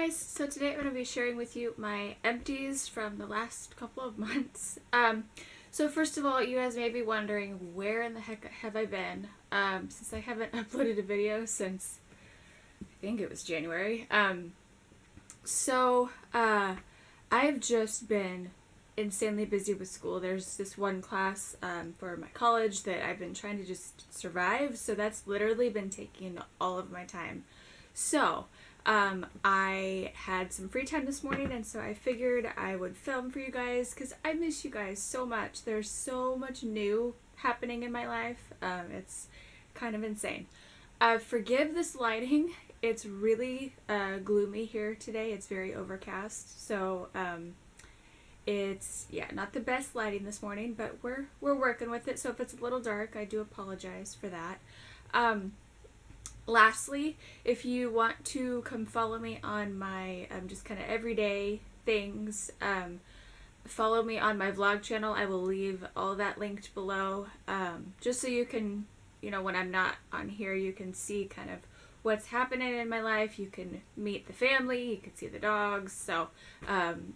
guys, so today I'm going to be sharing with you my empties from the last couple of months. So first of all, you guys may be wondering, where in the heck have I been? Since I haven't uploaded a video since, I think it was January. I've just been insanely busy with school. There's this one class for my college that I've been trying to just survive, so that's literally been taking all of my time. So, I had some free time this morning, and so I figured I would film for you guys because I miss you guys so much. There's so much new happening in my life. It's kind of insane. Forgive this lighting. It's really gloomy here today. It's very overcast, so it's not the best lighting this morning, but we're working with it. So if it's a little dark, I do apologize for that. Lastly, if you want to come follow me on my just kind of everyday things, follow me on my vlog channel. I will leave all that linked below, just so you can, when I'm not on here, you can see kind of what's happening in my life. You can meet the family, you can see the dogs. So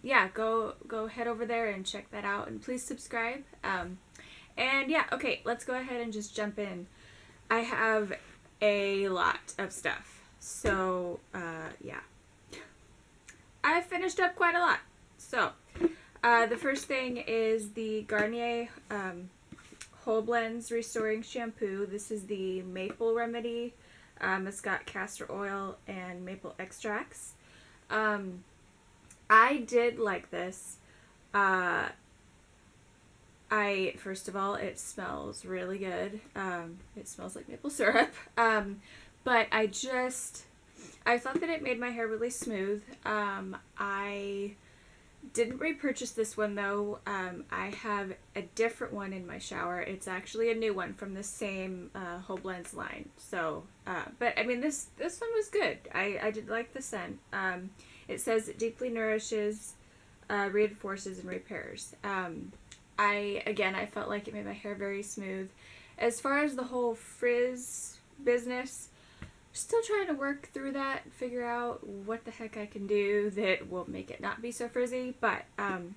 yeah, go head over there and check that out, and please subscribe. And yeah, okay, let's go ahead and just jump in. I have a lot of stuff, so yeah, I finished up quite a lot. So the first thing is the Garnier Whole Blends Restoring Shampoo. This is the Maple Remedy. It's got castor oil and maple extracts. I did like this. First of all, it smells really good. It smells like maple syrup. But I thought that it made my hair really smooth. I didn't repurchase this one though. I have a different one in my shower. It's actually a new one from the same Whole Blends line. So, but I mean, this one was good. I did like the scent. It says it deeply nourishes, reinforces, and repairs. I felt like it made my hair very smooth. As far as the whole frizz business, still trying to work through that, figure out what the heck I can do that will make it not be so frizzy. But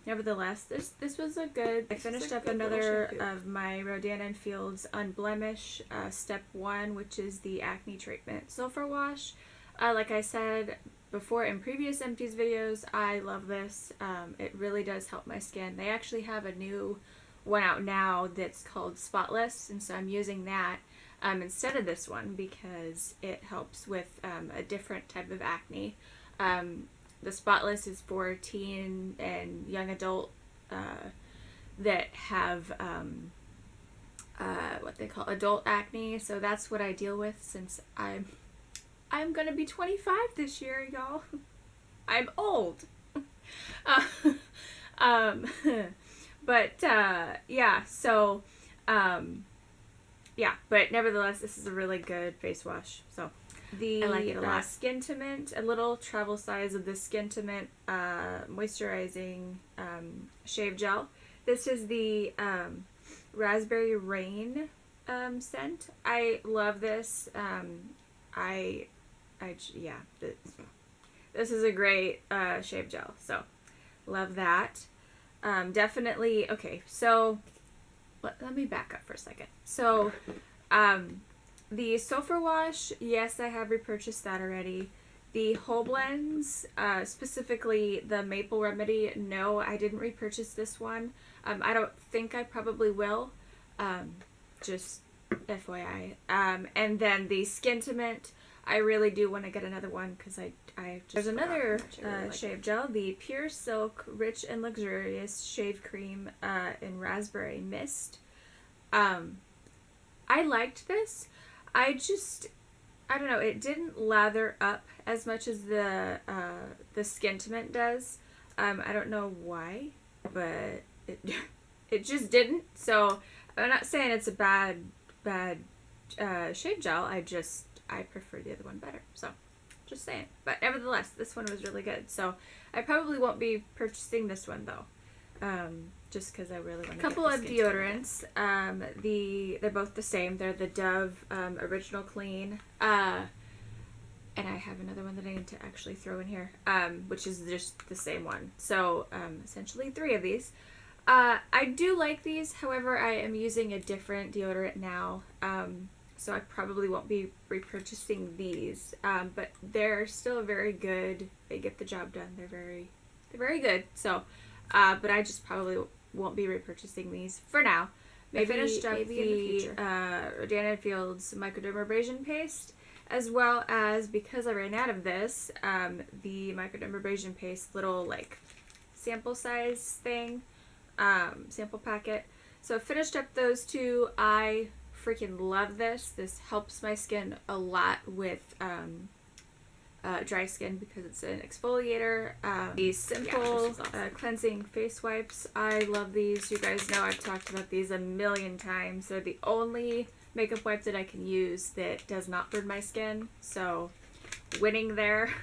nevertheless, this was a good. I finished up another of my Rodan and Fields Unblemish Step 1, which is the acne treatment sulfur wash. Like I said before in previous Empties videos, I love this. It really does help my skin. They actually have a new one out now that's called Spotless, and so I'm using that instead of this one because it helps with a different type of acne. The Spotless is for teen and young adult that have what they call adult acne, so that's what I deal with since I'm gonna be 25 this year, y'all. I'm old. But yeah, so yeah, but nevertheless, this is a really good face wash. So I like it a lot. Skintimate, a little travel size of the Skintimate moisturizing shave gel. This is the Raspberry Rain scent. I love this. Yeah, this is a great shave gel, so love that. Definitely, okay, so let me back up for a second. So, the sulfur wash, yes, I have repurchased that already. The Whole Blends, specifically the Maple Remedy, no, I didn't repurchase this one. I don't think I probably will, just FYI. And then the Skintimate, I really do want to get another one because there's another shave gel, the Pure Silk Rich and Luxurious Shave Cream in Raspberry Mist. I liked this. I don't know, it didn't lather up as much as the Skintimate does. I don't know why, but it just didn't. So I'm not saying it's a bad shave gel. I prefer the other one better, so just saying. But nevertheless, this one was really good. So I probably won't be purchasing this one though, just because I really want to. Couple of deodorants. They're both the same. They're the Dove Original Clean. And I have another one that I need to actually throw in here, which is just the same one. So, essentially 3 of these. I do like these, however, I am using a different deodorant now, so I probably won't be repurchasing these, but they're still very good. They get the job done. They're very good. So, but I just probably won't be repurchasing these for now. Maybe in the future. Rodan & Field's Microdermabrasion paste, as well as, because I ran out of this, the Microdermabrasion paste little like sample size thing, sample packet. So I finished up those 2. I freaking love this. This helps my skin a lot with dry skin because it's an exfoliator. These simple awesome. Cleansing face wipes. I love these. You guys know I've talked about these a million times. They're the only makeup wipe that I can use that does not burn my skin. So winning there.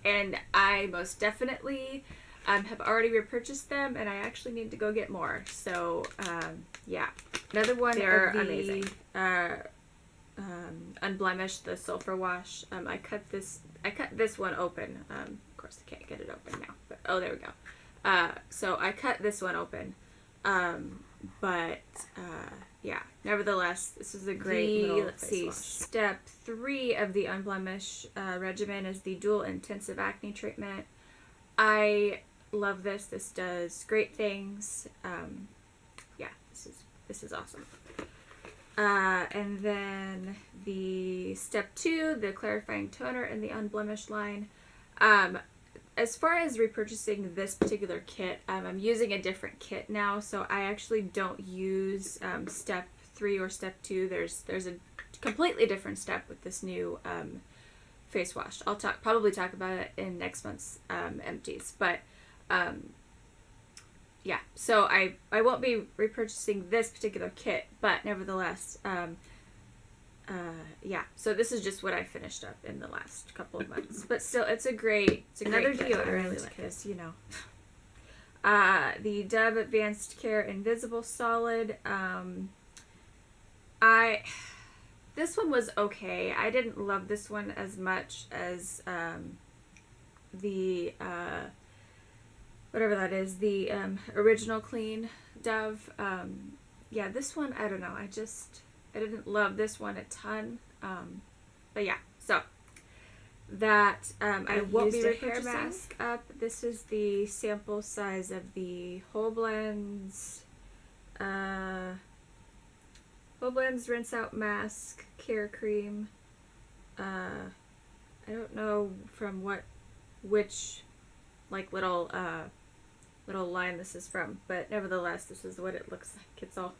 And I most definitely have already repurchased them, and I actually need to go get more. So yeah. Another one, they're amazing. Unblemished, the sulfur wash. I cut this one open. Of course I can't get it open now, but oh, there we go. So I cut this one open. But yeah, nevertheless, this is a great little face wash. Step 3 of the Unblemished regimen is the dual intensive acne treatment. I love this. This does great things. Yeah, this is awesome. And then the step 2, the clarifying toner in the Unblemished line. As far as repurchasing this particular kit, I'm using a different kit now, so I actually don't use step 3 or step 2. There's a completely different step with this new face wash. I'll probably talk about it in next month's Empties, but yeah, so I won't be repurchasing this particular kit, but nevertheless, yeah, so this is just what I finished up in the last couple of months, but still, it's another deodorant. I really like this, you know. The Dove Advanced Care Invisible Solid. This one was okay. I didn't love this one as much as the whatever that is, the Original Clean Dove. Yeah, this one, I don't know. I didn't love this one a ton. But yeah, so that I won't be repurchasing. Hair mask up. This is the sample size of the Whole Blends Rinse Out Mask Care Cream. I don't know from which like little line this is from, but nevertheless, this is what it looks like. It's all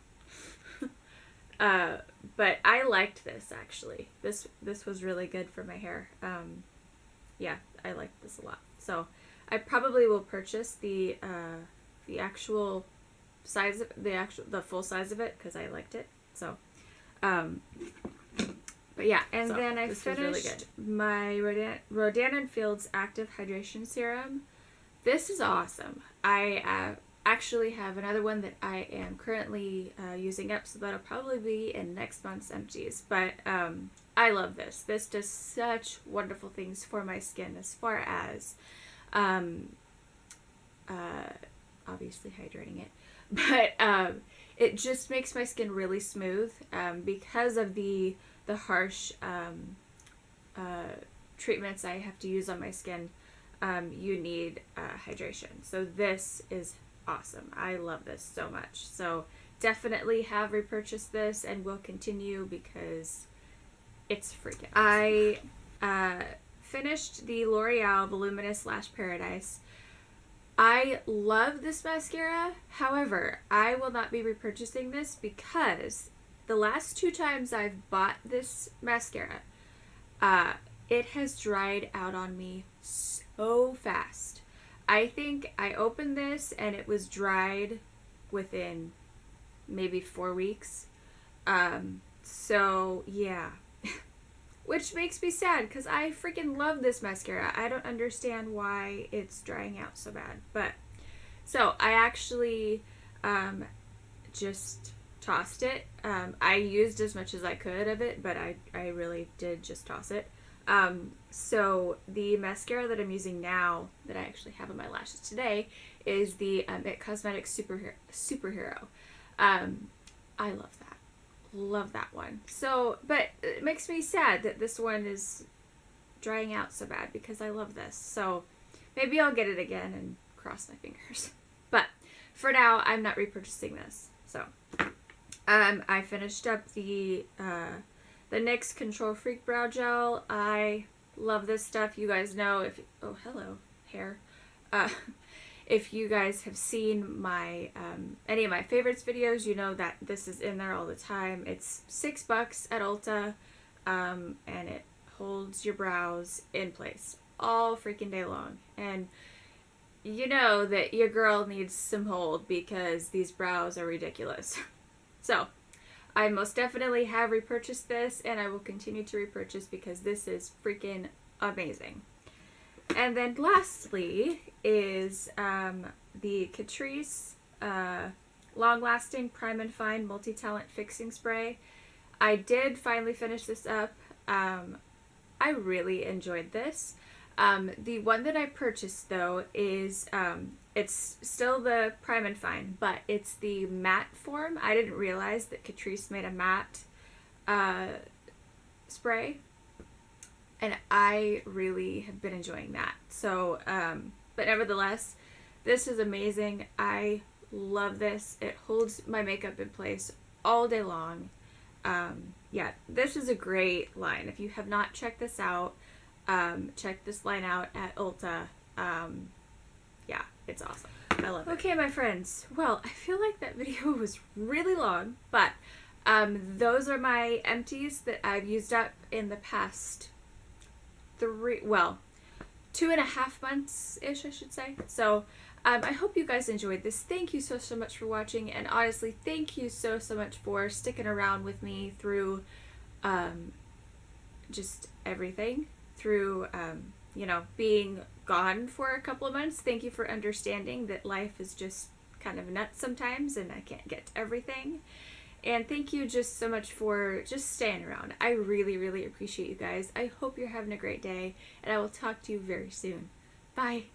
but I liked this actually. This was really good for my hair. Yeah, I liked this a lot. So I probably will purchase the actual size of the full size of it because I liked it. So but yeah, and so then I finished my Rodan & Field's Active Hydration Serum. This is awesome. I actually have another one that I am currently using up, so that'll probably be in next month's Empties. But I love this. This does such wonderful things for my skin as far as obviously hydrating it. But it just makes my skin really smooth because of the harsh treatments I have to use on my skin. You need hydration. So this is awesome. I love this so much. So definitely have repurchased this and will continue because it's freaking awesome. I finished the L'Oreal Voluminous Lash Paradise. I love this mascara. However, I will not be repurchasing this because the last 2 times I've bought this mascara, it has dried out on me so fast. I think I opened this and it was dried within maybe 4 weeks. So yeah, which makes me sad because I freaking love this mascara. I don't understand why it's drying out so bad. But so I actually just tossed it. I used as much as I could of it, but I really did just toss it. So the mascara that I'm using now, that I actually have on my lashes today, is the It Cosmetics Superhero. I love that. Love that one. So, but it makes me sad that this one is drying out so bad because I love this. So maybe I'll get it again and cross my fingers. But for now, I'm not repurchasing this. So I finished up the NYX Control Freak Brow Gel. I love this stuff. You guys know if... Oh, hello, hair. If you guys have seen my any of my favorites videos, you know that this is in there all the time. It's $6 at Ulta, and it holds your brows in place all freaking day long. And you know that your girl needs some hold because these brows are ridiculous. So I most definitely have repurchased this, and I will continue to repurchase because this is freaking amazing. And then lastly is the Catrice Long-Lasting Prime and Fine Multi-Talent Fixing Spray. I did finally finish this up. I really enjoyed this. The one that I purchased, though, is it's still the Prime and Fine, but it's the matte form. I didn't realize that Catrice made a matte spray. And I really have been enjoying that. So, but nevertheless, this is amazing. I love this. It holds my makeup in place all day long. Yeah, this is a great line. If you have not checked this out, check this line out at Ulta. Yeah, it's awesome. I love it. Okay, my friends. Well, I feel like that video was really long, but those are my empties that I've used up in the past 2.5 months-ish, I should say. So I hope you guys enjoyed this. Thank you so much for watching, and honestly, thank you so much for sticking around with me through just everything, through you know, being gone for a couple of months. Thank you for understanding that life is just kind of nuts sometimes and I can't get to everything. And thank you just so much for just staying around. I really appreciate you guys. I hope you're having a great day, and I will talk to you very soon. Bye.